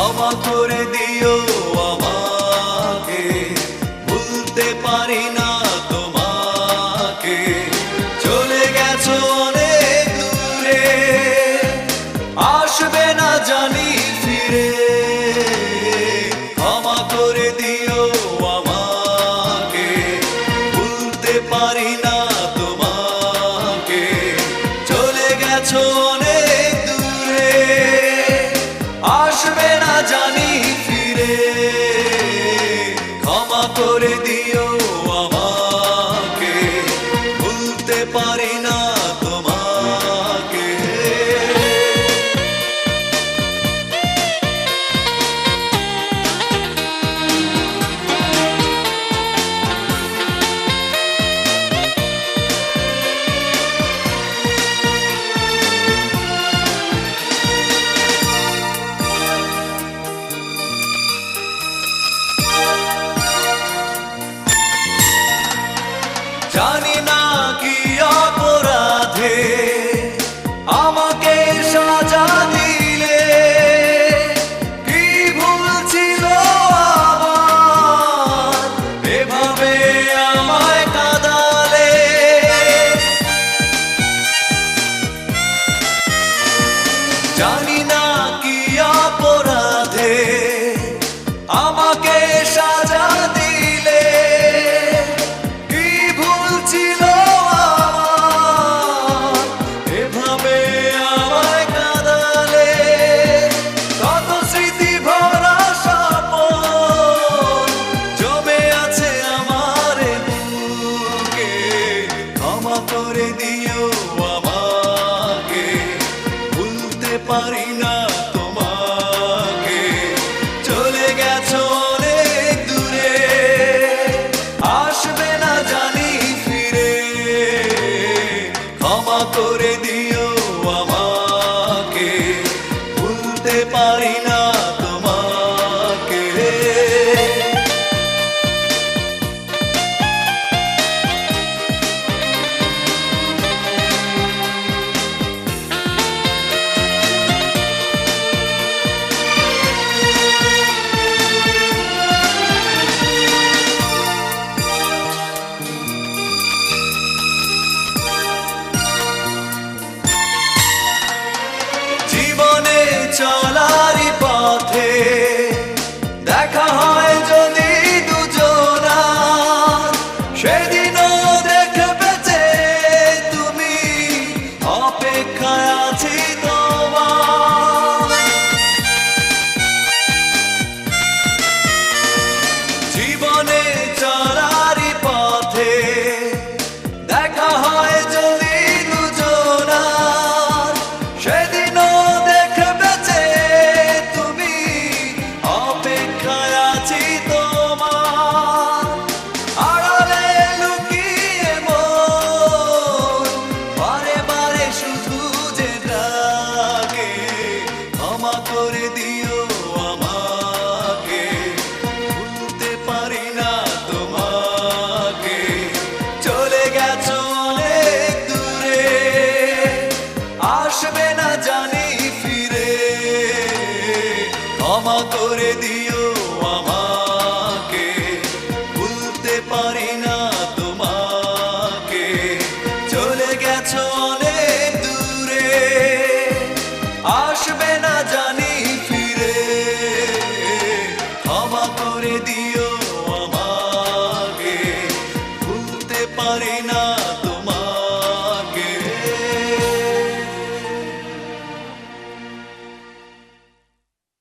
ক্ষমা করে দিও আমাকে, ভুলতে পারি না তোমাকে। চলে গেছো অনেক দূরে, আসবে না জানি ফিরে। ক্ষমা করে দিও আমাকে, ভুলতে পারি না তোমাকে। চলে গেছো অনেক দূরে, আসবে না জানি ফিরে। ক্ষমা করে দিও আমাকে, ভুলতে পারি না তোমাকে। জানি না কি অপরাধে আমাকে সাজা দিলে, কি ভুল ছিল আমার এভাবে আমায় কাঁদালে। জানি না কি অপরাধে আমাকে সাজা দিলে, ছিল আমার এভাবে আমায় কাঁদালে। কত স্মৃতি ভরা স্বপ্ন জমে আছে আমার বুকে। ক্ষমা করে দিও আমাকে, ভুলতে পারি না তোমাকে। চলে গেছো অনেক দূরে, আসবে না জানি ফিরে। ক্ষমা করে দিও আমাকে, ভুলতে পারি না তোমাকে। জীবনে চলারই পথে দেখা হয় যদি দুজনা, সেদিনও দেখবে যে তুমি, অপেক্ষায় আছি তোমার। জীবনে চলারই পথে দেখা হয় যদি দুজনা, সেদিনও দেখবে যে তুমি, অপেক্ষায় আছি তোমার। আড়ালে লুকিয়ে মন বারে বারে শুধু যে ডাকে। ক্ষমা করে দিও আমাকে, ভুলতে পারি না তোমাকে। চলে গেছো অনেক দূরে, আসবে না জানি ফিরে। ক্ষমা করে দিও